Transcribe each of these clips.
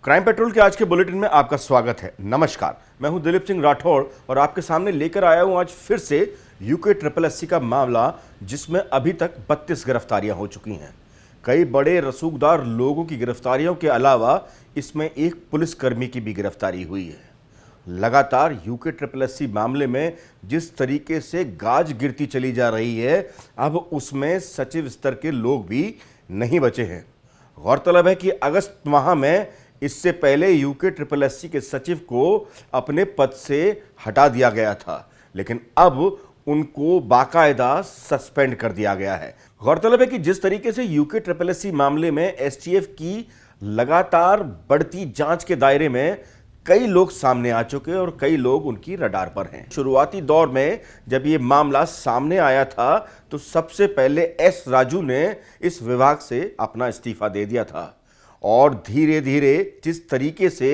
Crime petrol के आज के बुलेटिन में आपका स्वागत है। नमस्कार, मैं हूं दिलीप सिंह राठौड़ और आपके सामने लेकर आया हूं आज फिर से यूके SSS का मामला, जिसमें अभी तक 32 गिरफ्तारियां हो चुकी हैं। कई बड़े रसूखदार लोगों की गिरफ्तारियों के अलावा इसमें एक पुलिसकर्मी की भी गिरफ्तारी हुई है। लगातार यूके SSS मामले में जिस तरीके से गाज गिरती चली जा रही है, अब उसमें सचिव स्तर के लोग भी नहीं बचे हैं। गौरतलब है कि अगस्त माह में इससे पहले यूके SSS के सचिव को अपने पद से हटा दिया गया था, लेकिन अब उनको बाकायदा सस्पेंड कर दिया गया है। गौरतलब है कि जिस तरीके से यूके SSS मामले में STF की लगातार बढ़ती जांच के दायरे में कई लोग सामने आ चुके हैं और कई लोग उनकी रडार पर हैं। शुरुआती दौर में जब ये मामला सामने आया था तो सबसे पहले एस राजू ने इस विभाग से अपना इस्तीफा दे दिया था और धीरे धीरे जिस तरीके से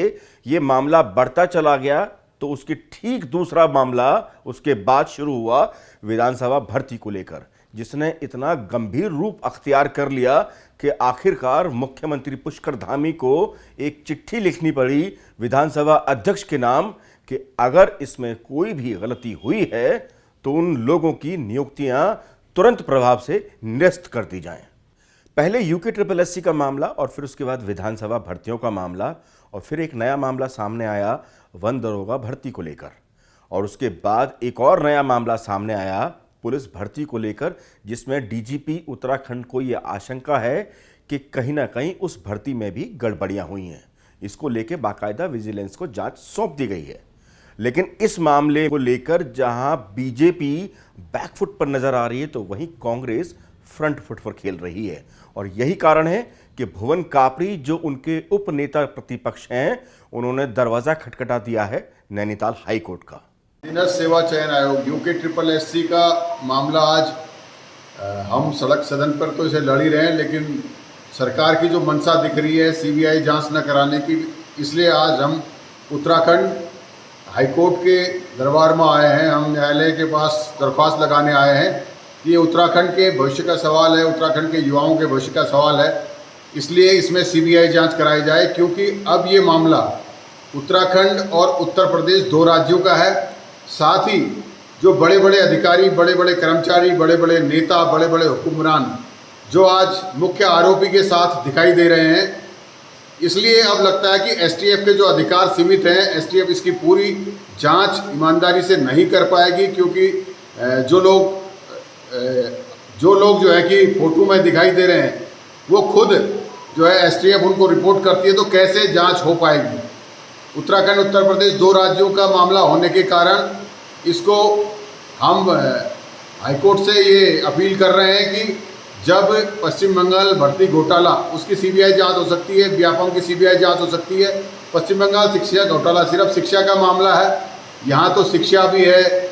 ये मामला बढ़ता चला गया तो उसकी ठीक दूसरा मामला उसके बाद शुरू हुआ विधानसभा भर्ती को लेकर, जिसने इतना गंभीर रूप अख्तियार कर लिया कि आखिरकार मुख्यमंत्री पुष्कर धामी को एक चिट्ठी लिखनी पड़ी विधानसभा अध्यक्ष के नाम कि अगर इसमें कोई भी गलती हुई है तो उन लोगों की नियुक्तियां तुरंत प्रभाव से निरस्त कर दी जाएं। पहले यूके SSS का मामला और फिर उसके बाद विधानसभा भर्तियों का मामला और फिर एक नया मामला सामने आया वन दरोगा भर्ती को लेकर, और उसके बाद एक और नया मामला सामने आया पुलिस भर्ती को लेकर, जिसमें DGP उत्तराखंड को यह आशंका है कि कहीं ना कहीं उस भर्ती में भी गड़बड़ियां हुई हैं। इसको लेकर बाकायदा विजिलेंस को जांच सौंप दी गई है। लेकिन इस मामले को लेकर जहां बीजेपी बैकफुट पर नजर आ रही है तो वहीं कांग्रेस फ्रंट फुट पर खेल रही है, और यही कारण है कि भुवन कापरी जो उनके उप नेता प्रतिपक्ष हैं, उन्होंने दरवाजा खटखटा दिया है नैनीताल हाई कोर्ट का। अधीनस्थ सेवा चयन आयोग यूके SSS का मामला आज हम सड़क सदन पर तो इसे लड़ ही रहे हैं, लेकिन सरकार की जो मंशा दिख रही है CBI जांच न कराने की, इसलिए आज हम उत्तराखंड हाईकोर्ट के दरबार में आए हैं। हम न्यायालय के पास दरख्वास्त लगाने आए हैं। ये उत्तराखंड के भविष्य का सवाल है, उत्तराखंड के युवाओं के भविष्य का सवाल है, इसलिए इसमें CBI जांच कराई जाए, क्योंकि अब ये मामला उत्तराखंड और उत्तर प्रदेश दो राज्यों का है। साथ ही जो बड़े बड़े अधिकारी, बड़े बड़े कर्मचारी, बड़े बड़े नेता, बड़े बड़े हुक्मरान जो आज मुख्य आरोपी के साथ दिखाई दे रहे हैं, इसलिए अब लगता है कि STF के जो अधिकार सीमित हैं, STF इसकी पूरी जांच ईमानदारी से नहीं कर पाएगी, क्योंकि जो लोग जो है कि फोटो में दिखाई दे रहे हैं वो खुद जो है STF उनको रिपोर्ट करती है, तो कैसे जांच हो पाएगी। उत्तराखंड उत्तर प्रदेश दो राज्यों का मामला होने के कारण इसको हम हाईकोर्ट से ये अपील कर रहे हैं कि जब पश्चिम बंगाल भर्ती घोटाला, उसकी CBI जांच हो सकती है, व्यापम की CBI जांच हो सकती है। पश्चिम बंगाल शिक्षा घोटाला सिर्फ शिक्षा का मामला है, यहाँ तो शिक्षा भी है,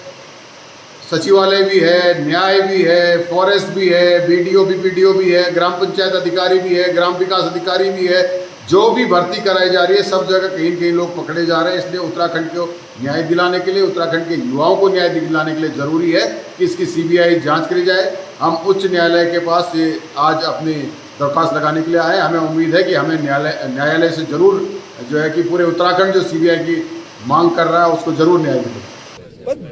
सचिवालय भी है, न्याय भी है, फॉरेस्ट भी है, BDO BPDO भी है, ग्राम पंचायत अधिकारी भी है, ग्राम विकास अधिकारी भी है। जो भी भर्ती कराई जा रही है सब जगह कहीं न कहीं लोग पकड़े जा रहे हैं। इसलिए उत्तराखंड को न्याय दिलाने के लिए, उत्तराखंड के युवाओं को न्याय दिलाने के लिए ज़रूरी है कि इसकी CBI जांच करी जाए। हम उच्च न्यायालय के पास आज अपनी दरख्वास्त लगाने के लिए आए। हमें उम्मीद है कि हमें न्यायालय से ज़रूर जो है कि पूरे उत्तराखंड जो CBI की मांग कर रहा है उसको ज़रूर न्याय मिलेगा।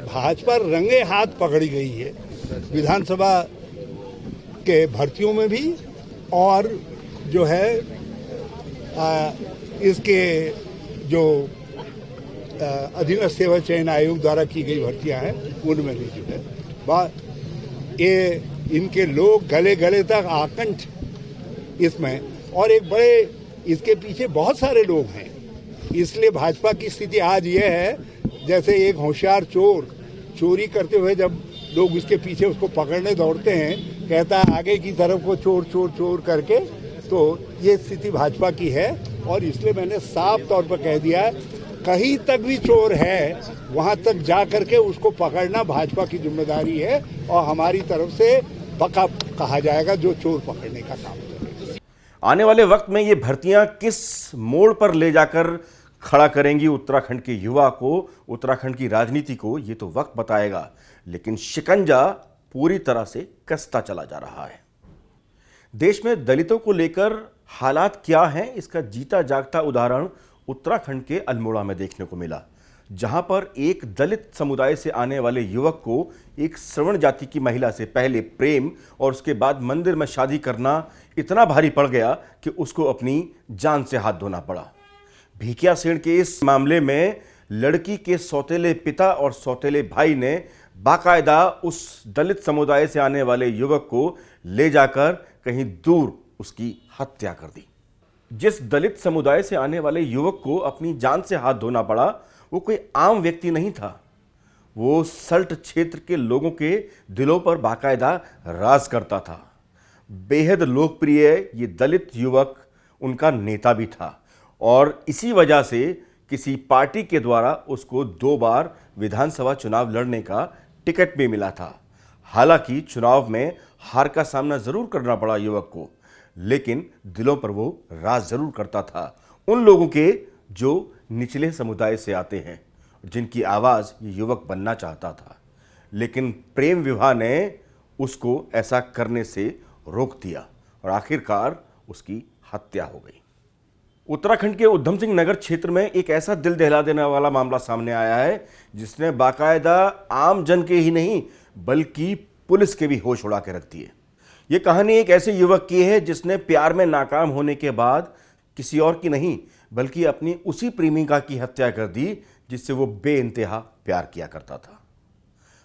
भाजपा रंगे हाथ पकड़ी गई है विधानसभा के भर्तियों में भी, और जो है इसके जो अधीनस्थ सेवा चयन आयोग द्वारा की गई भर्तियां हैं उनमें भी जो है ये इनके लोग गले गले तक आकंठ इसमें, और एक बड़े इसके पीछे बहुत सारे लोग हैं। इसलिए भाजपा की स्थिति आज ये है जैसे एक होशियार चोर चोरी करते हुए जब लोग उसके पीछे उसको पकड़ने दौड़ते हैं, कहता है आगे की तरफ को चोर चोर चोर करके, तो ये स्थिति भाजपा की है। और इसलिए मैंने साफ तौर पर कह दिया है, कहीं तक भी चोर है वहां तक जा करके उसको पकड़ना भाजपा की जिम्मेदारी है, और हमारी तरफ से पक्का कहा जाएगा जो चोर पकड़ने का काम है। आने वाले वक्त में ये भर्तियां किस मोड़ पर ले जाकर खड़ा करेंगी उत्तराखंड के युवा को, उत्तराखंड की राजनीति को, ये तो वक्त बताएगा, लेकिन शिकंजा पूरी तरह से कसता चला जा रहा है। देश में दलितों को लेकर हालात क्या हैं, इसका जीता जागता उदाहरण उत्तराखंड के अल्मोड़ा में देखने को मिला, जहां पर एक दलित समुदाय से आने वाले युवक को एक श्रवण जाति की महिला से पहले प्रेम और उसके बाद मंदिर में शादी करना इतना भारी पड़ गया कि उसको अपनी जान से हाथ धोना पड़ा। भिकियासेन के इस मामले में लड़की के सौतेले पिता और सौतेले भाई ने बाकायदा उस दलित समुदाय से आने वाले युवक को ले जाकर कहीं दूर उसकी हत्या कर दी। जिस दलित समुदाय से आने वाले युवक को अपनी जान से हाथ धोना पड़ा, वो कोई आम व्यक्ति नहीं था। वो सल्ट क्षेत्र के लोगों के दिलों पर बाकायदा राज करता था। बेहद लोकप्रिय ये दलित युवक उनका नेता भी था और इसी वजह से किसी पार्टी के द्वारा उसको 2 बार विधानसभा चुनाव लड़ने का टिकट भी मिला था। हालांकि चुनाव में हार का सामना जरूर करना पड़ा युवक को, लेकिन दिलों पर वो राज जरूर करता था उन लोगों के जो निचले समुदाय से आते हैं, जिनकी आवाज ये युवक बनना चाहता था। लेकिन प्रेम विवाह ने उसको ऐसा करने से रोक दिया और आखिरकार उसकी हत्या हो गई। उत्तराखंड के उधम सिंह नगर क्षेत्र में एक ऐसा दिल दहला देने वाला मामला सामने आया है जिसने बाकायदा आम जन के ही नहीं बल्कि पुलिस के भी होश उड़ा के रख दिए। ये कहानी एक ऐसे युवक की है जिसने प्यार में नाकाम होने के बाद किसी और की नहीं बल्कि अपनी उसी प्रेमिका की हत्या कर दी जिससे वो बेइंतहा प्यार किया करता था।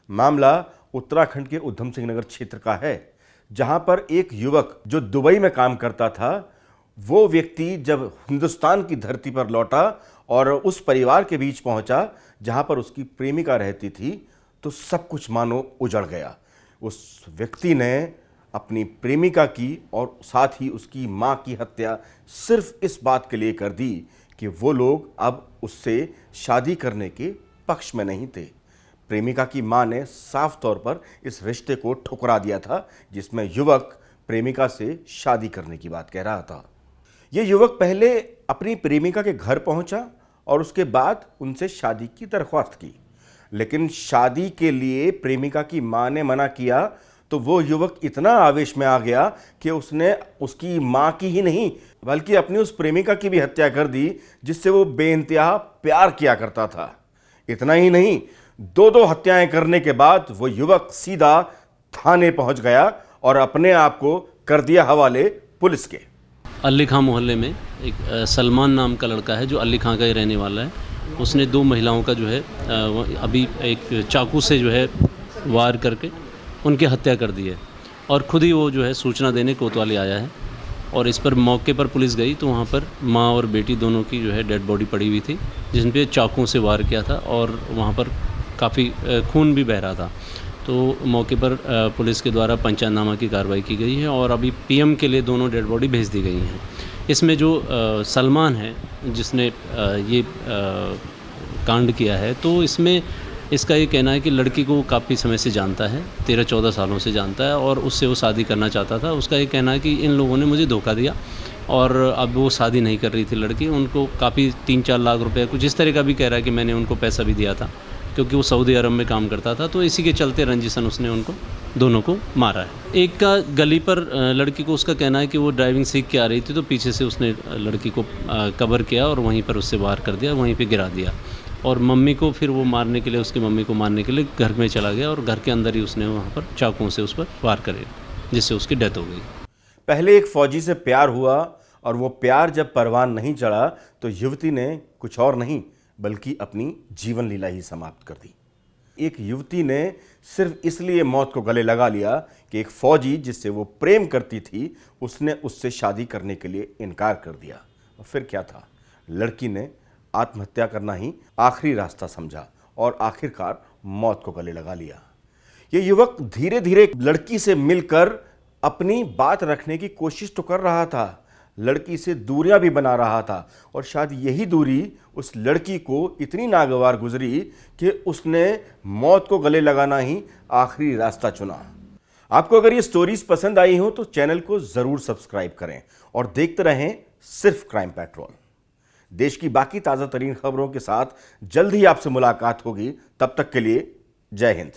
मामला उत्तराखंड के उधम सिंह नगर क्षेत्र का है, जहां पर एक युवक जो दुबई में काम करता था, वो व्यक्ति जब हिंदुस्तान की धरती पर लौटा और उस परिवार के बीच पहुंचा जहां पर उसकी प्रेमिका रहती थी, तो सब कुछ मानो उजड़ गया। उस व्यक्ति ने अपनी प्रेमिका की और साथ ही उसकी मां की हत्या सिर्फ इस बात के लिए कर दी कि वो लोग अब उससे शादी करने के पक्ष में नहीं थे। प्रेमिका की मां ने साफ तौर पर इस रिश्ते को ठुकरा दिया था जिसमें युवक प्रेमिका से शादी करने की बात कह रहा था। ये युवक पहले अपनी प्रेमिका के घर पहुंचा और उसके बाद उनसे शादी की दरख्वास्त की, लेकिन शादी के लिए प्रेमिका की मां ने मना किया तो वो युवक इतना आवेश में आ गया कि उसने उसकी मां की ही नहीं बल्कि अपनी उस प्रेमिका की भी हत्या कर दी जिससे वो बेइंतहा प्यार किया करता था। इतना ही नहीं, 2 हत्याएं करने के बाद वो युवक सीधा थाने पहुंच गया और अपने आप को कर दिया हवाले पुलिस के। अली खां मोहल्ले में एक सलमान नाम का लड़का है जो अली खां का ही रहने वाला है। उसने 2 महिलाओं का जो है अभी एक चाकू से जो है वार करके उनकी हत्या कर दी है और ख़ुद ही वो जो है सूचना देने कोतवाली आया है और इस पर मौके पर पुलिस गई तो वहाँ पर माँ और बेटी दोनों की जो है डेड बॉडी पड़ी हुई थी जिन पे चाकू से वार किया था और वहाँ पर काफ़ी खून भी बह रहा था। तो मौके पर पुलिस के द्वारा पंचनामा की कार्रवाई की गई है और अभी पीएम के लिए दोनों डेड बॉडी भेज दी गई हैं। इसमें जो सलमान है जिसने ये कांड किया है, तो इसमें इसका ये कहना है कि लड़की को काफ़ी समय से जानता है, 13-14 सालों से जानता है और उससे वो शादी करना चाहता था। उसका ये कहना है कि इन लोगों ने मुझे धोखा दिया और अब वो शादी नहीं कर रही थी लड़की। उनको काफ़ी 3-4 लाख रुपए कुछ इस तरह का भी कह रहा है कि मैंने उनको पैसा भी दिया था क्योंकि वो सऊदी अरब में काम करता था। तो इसी के चलते रंजिशन उसने उनको दोनों को मारा है। एक का गली पर लड़की को उसका कहना है कि वो ड्राइविंग सीख के आ रही थी तो पीछे से उसने लड़की को कवर किया और वहीं पर उससे वार कर दिया, वहीं पे गिरा दिया और मम्मी को फिर वो मारने के लिए उसकी मम्मी को मारने के लिए घर में चला गया और घर के अंदर ही उसने वहाँ पर चाकुओं से उस पर वार करे जिससे उसकी डेथ हो गई। पहले एक फौजी से प्यार हुआ और वो प्यार जब परवान नहीं चढ़ा तो युवती ने कुछ और नहीं बल्कि अपनी जीवन लीला ही समाप्त कर दी। एक युवती ने सिर्फ इसलिए मौत को गले लगा लिया कि एक फौजी जिससे वो प्रेम करती थी उसने उससे शादी करने के लिए इनकार कर दिया। और फिर क्या था, लड़की ने आत्महत्या करना ही आखिरी रास्ता समझा और आखिरकार मौत को गले लगा लिया। ये युवक धीरे धीरे लड़की से मिलकर अपनी बात रखने की कोशिश तो कर रहा था, लड़की से दूरियां भी बना रहा था और शायद यही दूरी उस लड़की को इतनी नागवार गुजरी कि उसने मौत को गले लगाना ही आखिरी रास्ता चुना। आपको अगर ये स्टोरीज पसंद आई हो तो चैनल को जरूर सब्सक्राइब करें और देखते रहें सिर्फ क्राइम पेट्रोल। देश की बाकी ताज़ा तरीन खबरों के साथ जल्द ही आपसे मुलाकात होगी। तब तक के लिए जय हिंद।